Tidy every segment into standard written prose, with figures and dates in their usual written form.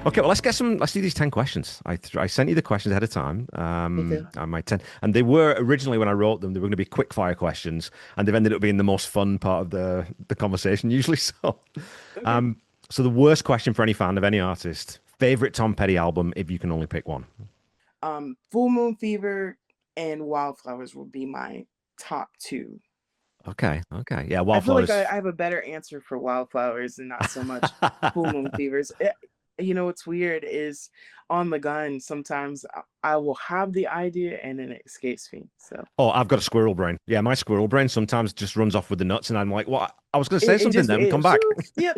Okay, well, let's do these 10 questions. I sent you the questions ahead of time. Okay. My 10, and they were originally when I wrote them, they were going to be quick fire questions, and they've ended up being the most fun part of the conversation usually. Okay. Um, so the worst question for any fan of any artist, favorite Tom Petty album, if you can only pick one. Full Moon Fever and Wildflowers will be my top two. Okay, yeah, I feel like I, Wildflowers. I have a better answer for Wildflowers and not so much Full Moon Fevers. You know what's weird is on the gun. Sometimes I will have the idea and then it escapes me. So Oh, I've got a squirrel brain. Yeah, my squirrel brain sometimes just runs off with the nuts, and I'm like, "What? I was going to say it something, just then come back." yep.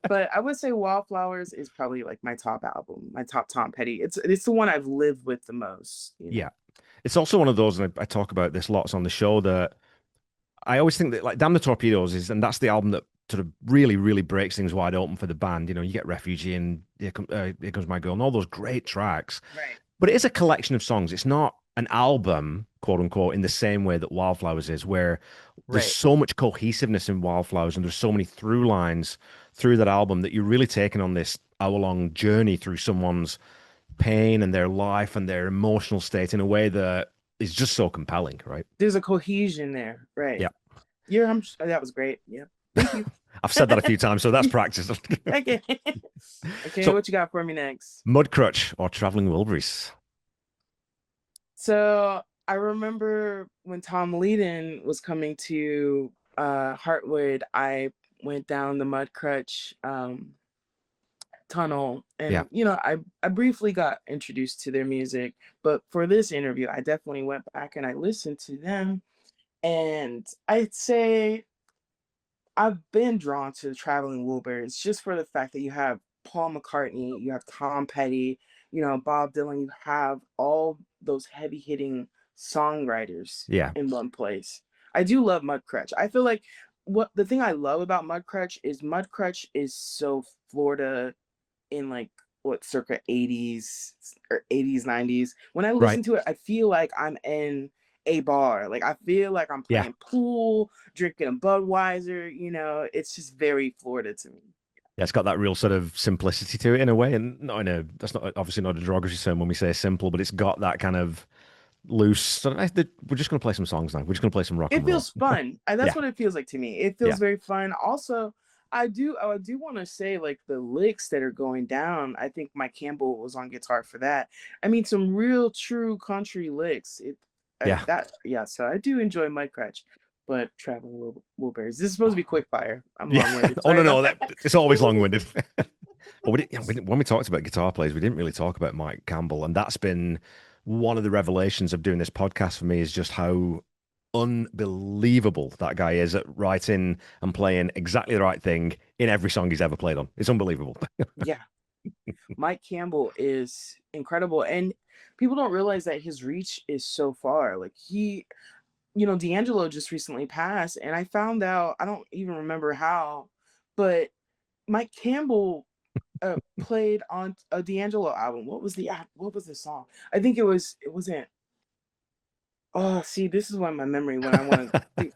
But I would say Wildflowers is probably like my top album, my top Tom Petty. It's the one I've lived with the most. You know. Yeah, it's also one of those, and I talk about this lots on the show that I always think that like Damn the Torpedoes is, and that's the album that sort of really, really breaks things wide open for the band. You know, you get Refugee and Here Comes My Girl and all those great tracks, Right. but it is a collection of songs. It's not an album, quote unquote, in the same way that Wildflowers is, where there's Right. so much cohesiveness in Wildflowers and there's so many through lines through that album that you're really taking on this hour-long journey through someone's pain and their life and their emotional state in a way that is just so compelling, right? There's a cohesion there. Right. Yeah. That was great. Yeah. Thank you. I've said that a few times, so that's practice. Okay. Okay, So, what you got for me next? Mudcrutch or Traveling Wilburys? So I remember when Tom Leadon was coming to Hartwood, I went down the Mudcrutch tunnel Yeah. and I briefly got introduced to their music, but for this interview I definitely went back and I listened to them, and I'd say I've been drawn to the Traveling Wilburys just for the fact that you have Paul McCartney, you have Tom Petty, Bob Dylan, you have all those heavy hitting songwriters Yeah. in one place. I do love Mudcrutch. I feel like what the thing I love about Mudcrutch is so Florida in like what circa 80s or 80s 90s. When I Right. listen to it I feel like I'm in a bar, like I feel like I'm Yeah. playing pool, drinking a Budweiser. It's just very Florida to me. Yeah, it's got that real sort of simplicity to it in a way, and not in a that's not obviously not a derogatory term when we say simple, but it's got that kind of loose. We're just going to play some songs now. We're just going to play some rock It and roll. feels fun, and that's Yeah, what it feels like to me. It yeah, feels very fun. Also, I do want to say like the licks that are going down. I think Mike Campbell was on guitar for that. I mean, some real true country licks. yeah. That yeah. So I do enjoy Mike Cratch, but Traveling Wilburys. This is supposed to be quick fire. I'm Yeah. long winded. Oh Sorry no, about no, that. it's always long-winded. Well, when we talked about guitar players, we didn't really talk about Mike Campbell, and that's been one of the revelations of doing this podcast for me is just how unbelievable that guy is at writing and playing exactly the right thing in every song he's ever played on. It's unbelievable. Yeah, Mike Campbell is incredible, and people don't realize that his reach is so far. Like D'Angelo just recently passed, and I found out, I don't even remember how, but Mike Campbell played on a D'Angelo album. What was the song? I think it wasn't. Oh, see, this is why my memory when I want to think.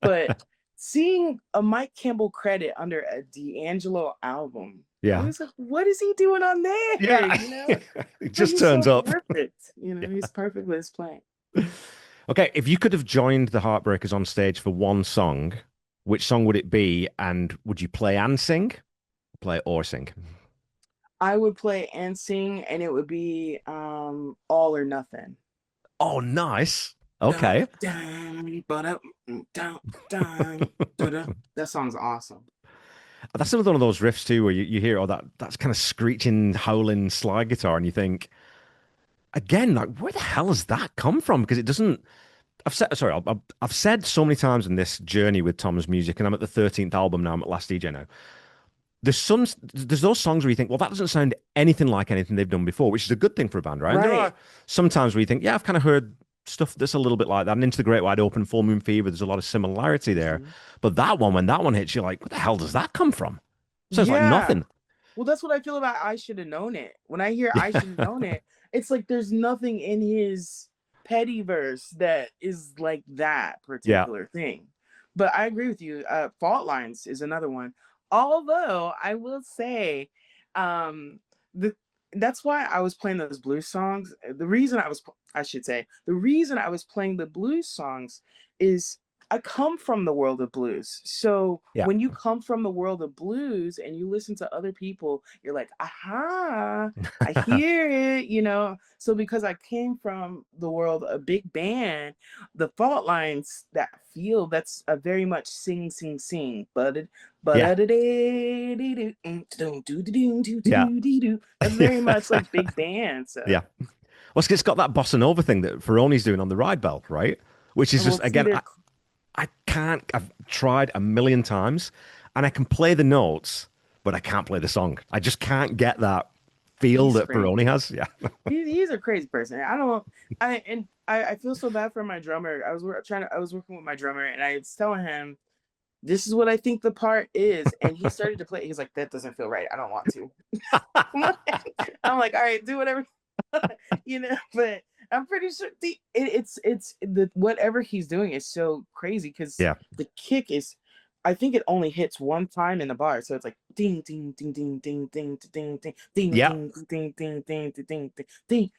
But seeing a Mike Campbell credit under a D'Angelo album, I Yeah. was like, what is he doing on there? Yeah. It But just he's turns so up. perfect. Yeah. He's perfect with his playing. Okay, if you could have joined the Heartbreakers on stage for one song, which song would it be? And would you play and sing? Play or sing? I would play and sing, and it would be All or Nothing. Oh, nice. Dun, Okay. dun, ba-dum, dun, dun, dun. That song's awesome. That's another one of those riffs too, where you hear, oh, that's kind of screeching, howling slide guitar, and you think, again, like, where the hell has that come from? Because it doesn't. I've said, sorry, I've said so many times in this journey with Tom's music, and I'm at the 13th album now. I'm at Last DJ now. There's those songs where you think, well, that doesn't sound anything like anything they've done before, which is a good thing for a band, right? And there Right. are some times where you think, yeah, I've kind of heard stuff that's a little bit like that. And Into the Great Wide Open, Full Moon Fever, there's a lot of similarity there. Mhm. But that one, when that one hits, you're like, what the hell does that come from? Sounds like Yeah. nothing. Well, that's what I feel about I Should Have Known It. When I hear I Should Have Known It, it's like there's nothing in his petty verse that is like that Yeah. particular thing. But I agree with you. Fault Lines is another one. Although I will say, um the that's why I was playing those blues songs. I should say, the reason I was playing the blues songs is I come from the world of blues. So Yeah. when you come from the world of blues and you listen to other people, you're like, aha, I hear it, you know. So because I came from the world of big band, the fault lines that feel, that's a very much sing, sing, sing. But Yeah. Yeah. that's Yeah. very much like big band. So Yeah. Well, it's got that bossa nova thing that Ferrone's doing on the ride belt, right? Which is we'll just, see again, their I can't, I've tried a million times and I can play the notes, but I can't play the song. I just can't get that feel he's that Ferrone crazy. has. Yeah. He's a crazy person. I don't. I feel so bad for my drummer. I was working with my drummer, and I was telling him this is what I think the part is, and he started to play. He's like, that doesn't feel right. I don't want to. I'm like, all right, do whatever, you know. But I'm pretty sure it's the whatever he's doing is so crazy because Yeah. the kick is. I think it only hits one time in the bar, so it's like ding ding ding ding ding ding ding ding ding Yeah. ding ding ding ding ding ding ding.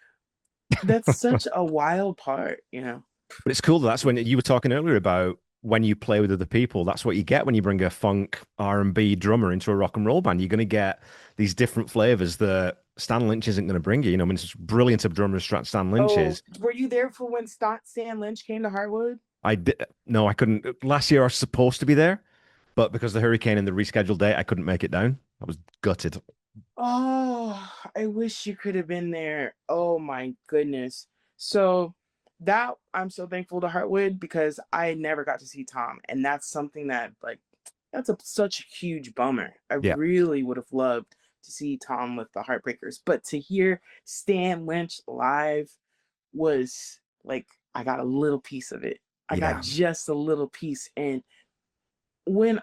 That's such a wild part, you know. But it's cool. That's when you were talking earlier about when you play with other people. That's what you get when you bring a funk R&B drummer into a rock and roll band. You're going to get these different flavors that Stan Lynch isn't going to bring you. You know, I mean, it's brilliant of drummer Stan Lynch Oh, is. were you there for when Stan Lynch came to Hartwood? I did no, I couldn't. Last year I was supposed to be there, but because of the hurricane and the rescheduled date, I couldn't make it down. I was gutted. Oh, I wish you could have been there. Oh my goodness. So that I'm so thankful to Hartwood because I never got to see Tom, and that's something that like that's such a huge bummer. I Yeah, really would have loved to see Tom with the Heartbreakers, but to hear Stan Lynch live was like I got a little piece of it. I got yeah, just a little piece, and when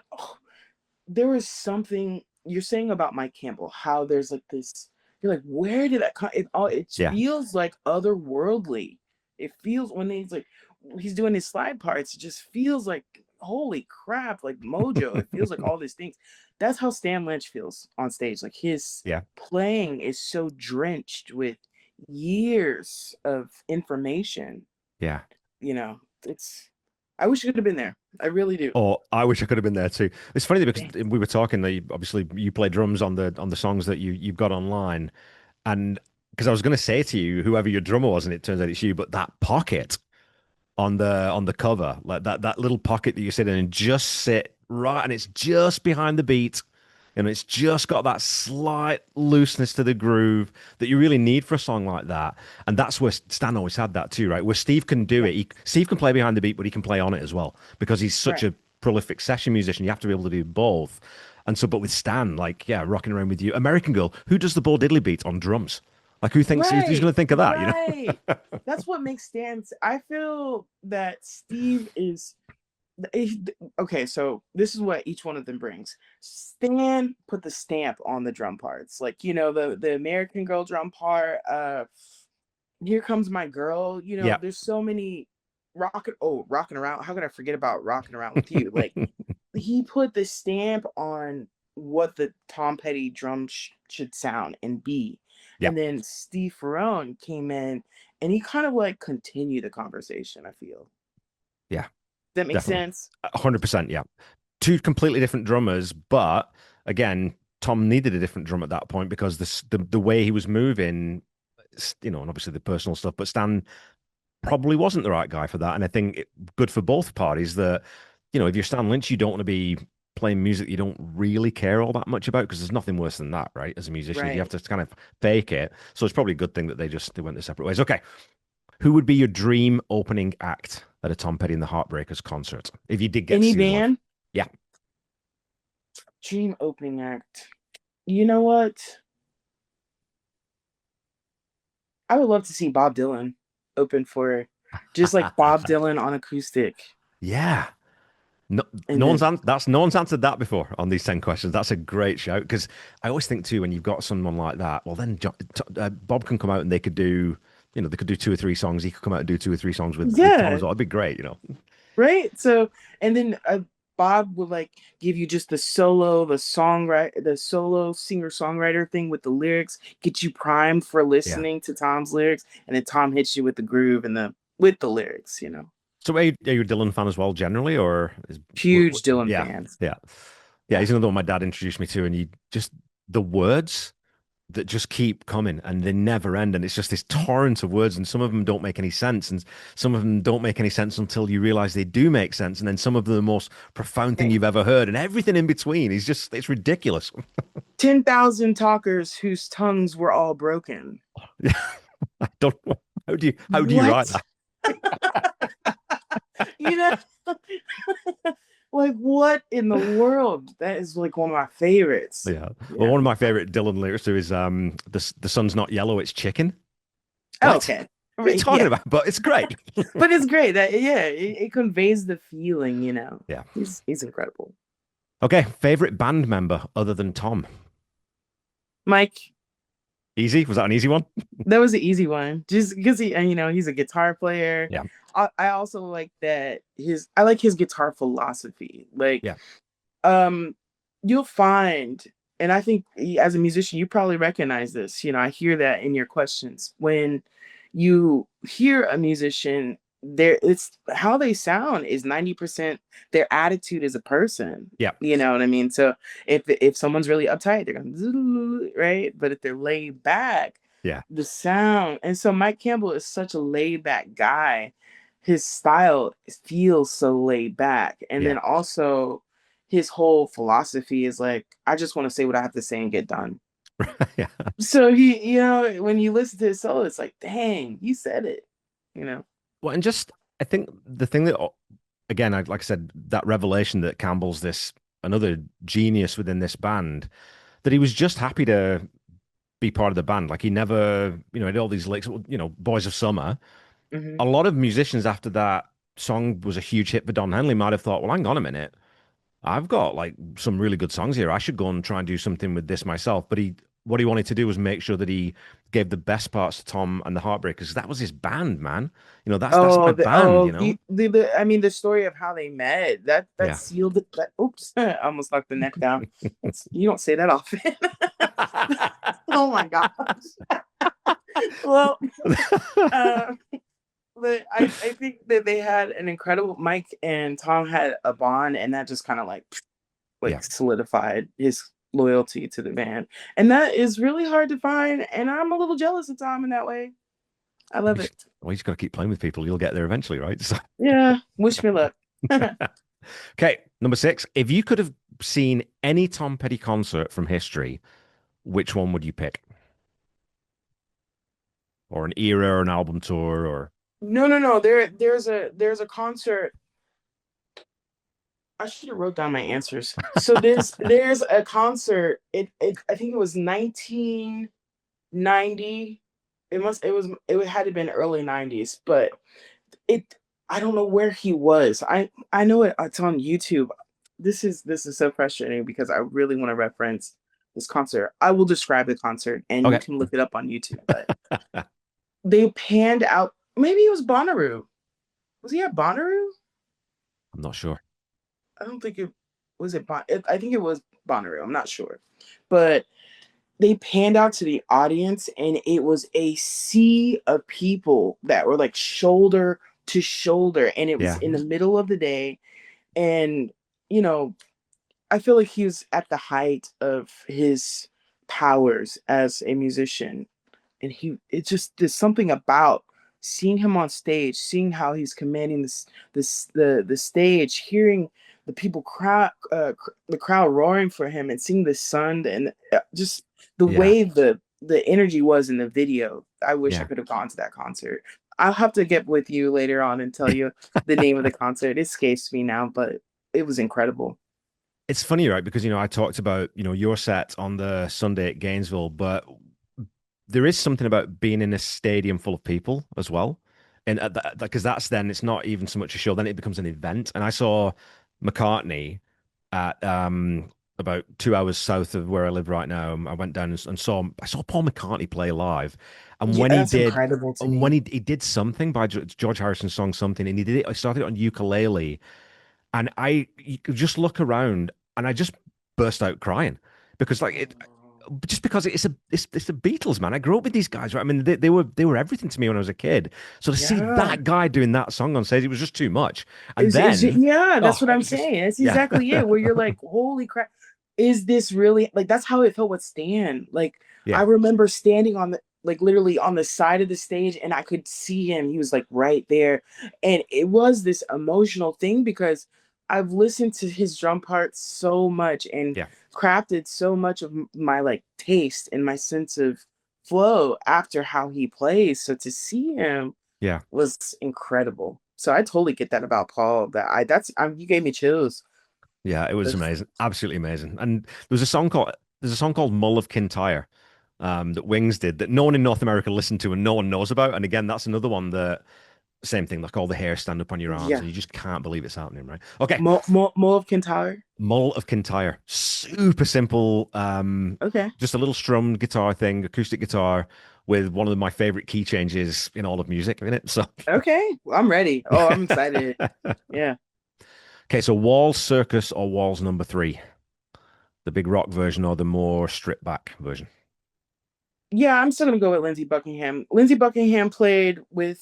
there was something you're saying about Mike Campbell, how there's like this, you're like, where did that come? It yeah, feels like otherworldly. It feels when he's doing his slide parts, it just feels like holy crap, like mojo. It feels like all these things. That's how Stan Lynch feels on stage. Like his yeah, playing is so drenched with years of information. yeah. You know, it's I wish I could have been there. I really do. Oh, I wish I could have been there too. It's funny because we were talking. Obviously, you play drums on the songs that you've got online, and because I was going to say to you, whoever your drummer was, and it turns out it's you, but that pocket on the cover, like that little pocket that you sit in and just sit right, and it's just behind the beat, and it's just got that slight looseness to the groove that you really need for a song like that. And that's where Stan always had that too, right? Where Steve can do Yeah, it. Steve can play behind the beat, but he can play on it as well because he's such right. a prolific session musician. You have to be able to do both. And so, but with Stan, like, yeah, rocking around with you, American Girl, who does the Bo Diddley beat on drums? Like, who's going Right, to think of that, you know? right. That's what makes Stan. I feel that Steve is okay. So this is what each one of them brings. Stan put the stamp on the drum parts, like you know the American Girl drum part. Here Comes My Girl. You know, Yeah. there's so many rocking around. How could I forget about rocking around with you? Like he put the stamp on what the Tom Petty drum should sound and be. Yeah. And then Steve Ferrone came in and he kind of like continued the conversation, I feel. Yeah. Does that make Definitely. sense? 100%. Yeah. Two completely different drummers, but again, Tom needed a different drum at that point because the way he was moving, you know, and obviously the personal stuff, but Stan probably wasn't the right guy for that. And I think good for both parties that, you know, if you're Stan Lynch, you don't want to be playing music you don't really care all that much about because there's nothing worse than that, right? As a musician, if you have Right. to kind of fake it. So it's probably a good thing that they went their separate ways. Okay. Who would be your dream opening act at a Tom Petty and the Heartbreakers concert if you did get to Any see them live? band, Yeah. dream opening act. You know what? I would love to see Bob Dylan open for just like Bob Dylan on acoustic. Yeah. No, And then, no one's answered that before on these 10 questions. That's a great shout because I always think too when you've got someone like that, well then Bob can come out and they could do, you know, they could do two or three songs. He could come out and do two or three songs with Tom yeah, as well. It'd be great, you know. right. So, and then Bob would like give you just the solo singer songwriter thing with the lyrics, get you primed for Yeah. listening to Tom's lyrics, and then Tom hits you with the groove and the with the lyrics. You know, So are you a Dylan fan as well, generally, or is huge Dylan yeah, fans. yeah, yeah? Yeah. He's another one my dad introduced me to, and you just the words that just keep coming and they never end, and it's just this torrent of words, and some of them don't make any sense, and some of them don't make any sense until you realize they do make sense, and then some of them are the most profound thing Hey, you've ever heard, and everything in between is just it's ridiculous. 10,000 talkers whose tongues were all broken. I don't know how do you write What? that? You know, like what in the world? That is like one of my favorites. Yeah. Well, Yeah. one of my favorite Dylan lyrics too is the sun's not yellow, it's chicken. What? Okay. What are you Right, talking yeah. about? But it's great. But it's great. That yeah, it conveys the feeling, you know. Yeah. He's incredible. Okay. Favorite band member other than Tom? Mike, Easy? Was that an easy one? that was an easy one. Just because he, and, you know, he's a guitar player. Yeah. I also like that I like his guitar philosophy. Like, Yeah. um, you'll find, and I think as a musician, you probably recognize this. You know, I hear that in your questions when you hear a musician. It's how they sound is 90% their attitude as a person. Yeah. You know what I mean? So if someone's really uptight, they're going right, but if they're laid back, Yeah. the sound. And so Mike Campbell is such a laid back guy. His style feels so laid back, and Yeah. then also his whole philosophy is like, I just want to say what I have to say and get done. Yeah. So he, you know, when you listen to his solo, it's like, dang, you said it, you know. Well, and just I think the thing that again, like I said, that revelation that Campbell's this another genius within this band, that he was just happy to be part of the band. Like he never, had all these licks, Boys of Summer. Hmm. A lot of musicians after that song was a huge hit for Don Henley might have thought, well, hang on a minute. I've got like some really good songs here. I should go and try and do something with this myself. But what he wanted to do was make sure that he gave the best parts to Tom and the Heartbreakers. That was his band, man. That's my band. I mean, the story of how they met that Yeah. sealed it. Oops, I almost knocked the neck down. You don't say that often. Oh my gosh. Well, uh, but I think that they had an incredible Mike and Tom had a bond, and that just kind of Yeah. solidified his loyalty to the band, and that is really hard to find. And I'm a little jealous of Tom in that way. I love it. Well, you just got to keep playing with people. You'll get there eventually, right? So, Yeah, wish me luck. okay, number 6. If you could have seen any Tom Petty concert from history, which one would you pick? Or an era or an album tour or No. There's a concert. I should have wrote down my answers. So there's a concert. I think it was 1990. It had to been early 90s, but it I don't know where he was. I know it's on YouTube. This is so frustrating because I really want to reference this concert. I will describe the concert and you okay. can look it up on YouTube. But they panned out. Maybe it was Bonnaroo. Was he at Bonnaroo? I'm not sure. I don't think it was it. I think it was Bonnaroo. I'm not sure, but they panned out to the audience, and it was a sea of people that were like shoulder to shoulder, and it was Yeah. in the middle of the day, and you know, I feel like he was at the height of his powers as a musician, and there's something about seeing him on stage, seeing how he's commanding the stage, hearing the the crowd roaring for him, and seeing the sun and just the Yeah. way the energy was in the video. I wish I Yeah. could have gone to that concert. I'll have to get with you later on and tell you the name of the concert. It escapes me now, but it was incredible. It's funny, right? Because, I talked about, your set on the Sunday at Gainesville, but there is something about being in a stadium full of people as well. And because that's then it's not even so much a show, then it becomes an event. And I saw McCartney at about 2 hours south of where I live right now. I went down and I saw Paul McCartney play live. And Yeah, when he that's did, incredible to and when me. he did something by George Harrison's song, something, and he started it on ukulele. and you could just look around, and I just burst out crying because like it, just because it's the Beatles, man. I grew up with these guys, right? I mean, they were everything to me when I was a kid. So to see Yeah. that guy doing that song on stage, it was just too much. And Is then, yeah, that's oh, what it I'm was just saying. That's yeah, exactly it. Where you're like, holy crap, is this really like that's how it felt with Stan. Like I yeah, remember standing on the like literally on the side of the stage and I could see him. He was like right there. And it was this emotional thing because I've listened to his drum parts so much and yeah, crafted so much of my like taste and my sense of flow after how he plays. So to see him yeah, was incredible. So I totally get that about Paul. You gave me chills. yeah. It was That's- amazing, absolutely amazing. And there's a song called Mull of Kintyre, that Wings did that no one in North America listened to and no one knows about. And again, that's another one that same thing, like all the hair stand up on your arms, yeah, and you just can't believe it's happening, right? Okay. Mo of Kintyre. Mull of Kintyre. Super simple. Okay, Just a little strummed guitar thing, acoustic guitar with one of my favorite key changes in all of music in it. So, okay, well, I'm ready. Oh, I'm excited. Yeah, okay, so Walls Circus or Walls number three, the big rock version or the more stripped back version? yeah, I'm still gonna go with Lindsey Buckingham. Lindsey Buckingham played with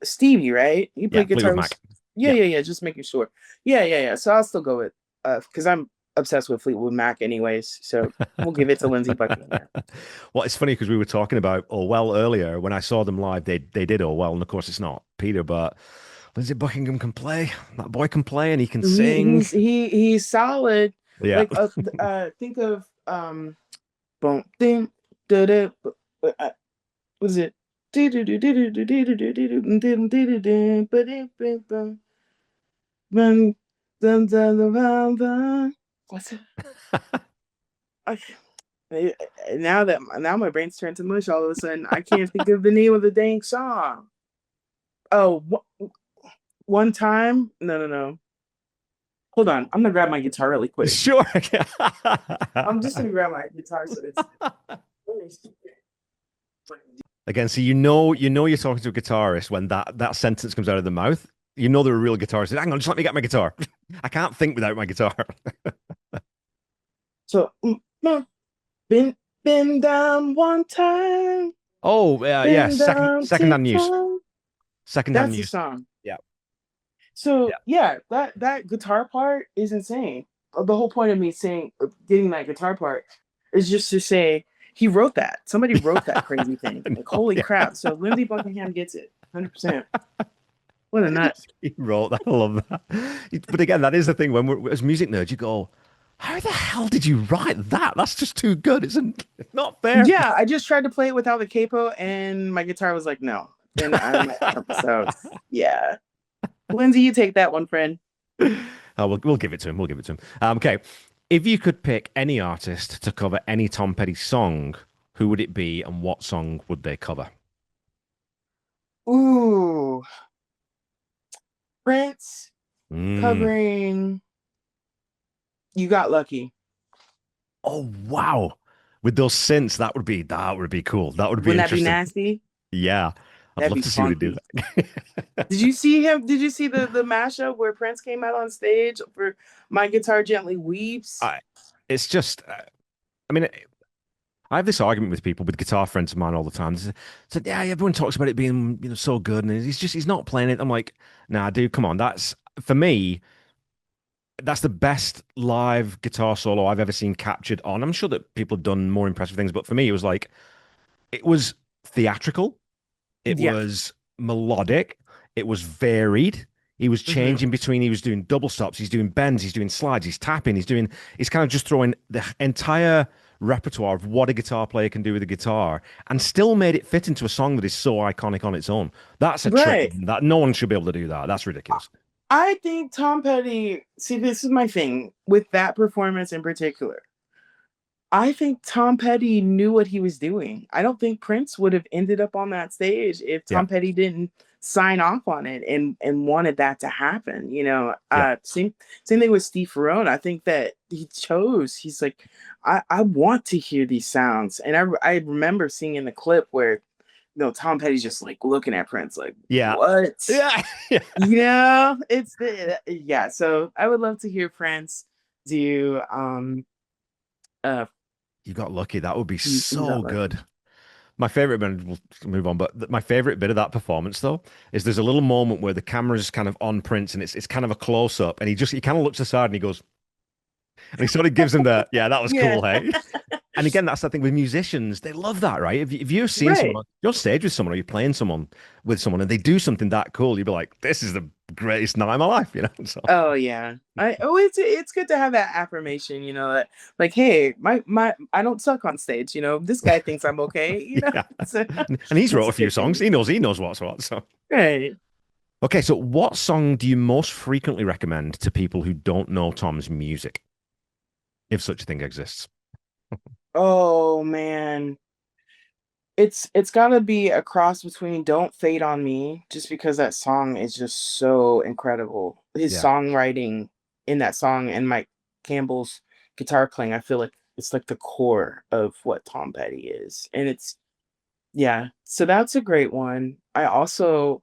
Stevie, right? He Yeah, played Fleetwood guitar with. Mac. Yeah, Yeah. yeah, yeah. Just making sure. Yeah, yeah, yeah. So I'll still go with because I'm obsessed with Fleetwood Mac, anyways. So we'll give it to Lindsey Buckingham. Well, it's funny because we were talking about Orwell earlier. When I saw them live, they did Orwell, and of course it's not Peter, but Lindsey Buckingham can play. That boy can play and he can sing. He's solid. Yeah. Like think of boom ding da da was it what's it? I, now my brain's turned to mush all of a sudden. I can't think of the name of the dang song. Oh, one time? No, no, no. Hold on. I'm gonna grab my guitar really quick. Sure. I'm just gonna grab my guitar so it's. Again, so you're talking to a guitarist when that sentence comes out of the mouth. You know they're a real guitarist. Hang on, just let me get my guitar. I can't think without my guitar. So been been down one time, Oh, yeah, been down second two hand news. times. Second hand That's the news. song. Yeah. So Yeah. yeah, that guitar part is insane. The whole point of me saying getting that guitar part is just to say he wrote that. Somebody wrote that crazy thing. I Like know, holy yeah. crap! So Lindsey Buckingham gets it, 100%. What a nut. He wrote that. I love that. But again, that is the thing when we're as music nerds, you go, how the hell did you write that? That's just too good. It's not fair. Yeah, I just tried to play it without the capo, and my guitar was like, no. And I'm so yeah. Lindsay, you take that one, friend. Oh, we'll give it to him. We'll give it to him. Okay. If you could pick any artist to cover any Tom Petty song, who would it be and what song would they cover? Ooh, Prince Mm. covering You Got Lucky. Oh, wow. With those synths, that would be cool. That would be Wouldn't that be interesting. nasty? Yeah. I'd That'd love be to see what he do funky. that. Did you see him? Did you see the mashup where Prince came out on stage for My Guitar Gently Weeps? I, it's just, I mean, I have this argument with people, with guitar friends of mine all the time. They said, yeah, everyone talks about it being, so good, and he's not playing it. I'm like, nah, dude, come on. That's for me. That's the best live guitar solo I've ever seen captured on. I'm sure that people have done more impressive things, but for me, it was theatrical. It Yeah. was melodic. It was varied. He was Hmm. changing between, he was doing double stops, he's doing bends, he's doing slides, he's kind of just throwing the entire repertoire of what a guitar player can do with a guitar and still made it fit into a song that is so iconic on its own. That's a trick Right. that no one should be able to do that. That's ridiculous. I think Tom Petty, see, this is my thing with that performance in particular. I think Tom Petty knew what he was doing. I don't think Prince would have ended up on that stage if Yeah. Tom Petty didn't sign off on it and wanted that to happen. Yeah. Same thing with Steve Ferrone. I think that he chose. He's like, I want to hear these sounds, and I remember seeing in the clip where no, Tom Petty's just like looking at Prince like, Yeah. what? Yeah. Yeah. It's the yeah. So I would love to hear Prince do uh You got lucky. That would be you so got lucky. good. My favorite bit, we'll move on, but my favorite bit of that performance though is there's a little moment where the camera's kind of on Prince and it's kind of a close up and he kind of looks aside and he goes and he sort of gives him the yeah, that was Yeah, cool, hey. And again, that's the thing with musicians, they love that, right? If you're seeing right. someone, you're on stage with someone or you're playing someone with someone and they do something that cool, you'd be like, this is the greatest night of my life, you know? So Oh yeah. It's good to have that affirmation, that like, hey, my I don't suck on stage, this guy thinks I'm okay. yeah. So And he's wrote it's a a few good songs. thing. He knows what's what. So Right. okay, so what song do you most frequently recommend to people who don't know Tom's music, if such a thing exists? Oh man. It's gotta be a cross between Don't Fade on Me, just because that song is just so incredible. His Yeah, songwriting in that song and Mike Campbell's guitar playing, I feel like it's like the core of what Tom Petty is. And it's yeah, so that's a great one. I also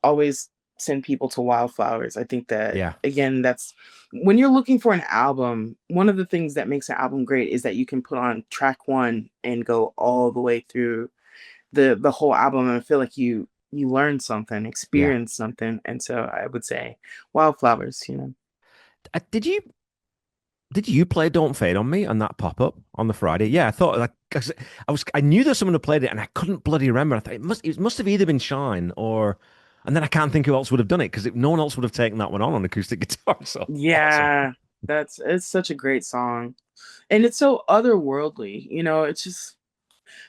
always send people to Wildflowers. I think that yeah, again, that's when you're looking for an album, one of the things that makes an album great is that you can put on track one and go all the way through the whole album and feel like you learned something, yeah. experienced something. And so I would say Wildflowers. Did you play "Don't Fade on Me" on that pop up on the Friday? Yeah, I thought like 'cause I knew there's someone who played it and I couldn't bloody remember. I thought it must have either been Shine or, and then I can't think who else would have done it because no one else would have taken that one on acoustic guitar. So awesome. Yeah, it's such a great song. And it's so otherworldly. It's just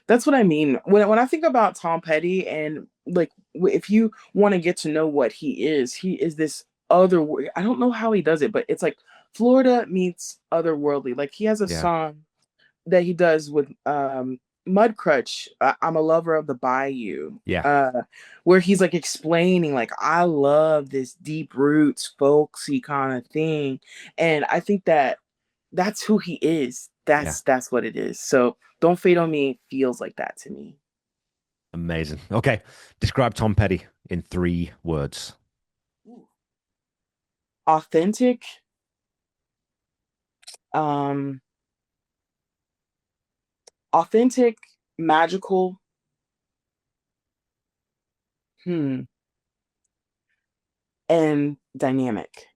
that's what I mean. When I think about Tom Petty and like if you want to get to know what he is this I don't know how he does it, but it's like Florida meets otherworldly. Like he has a Yeah, song that he does with Mudcrutch, I'm a lover of the bayou. yeah, Where he's like explaining like I love this deep roots folksy kind of thing. And I think that that's who he is. yeah. That's what it is. So Don't Fade on Me feels like that to me. Amazing. Okay, describe Tom Petty in 3 words. Ooh. Authentic, um, authentic, magical, hmm, and dynamic.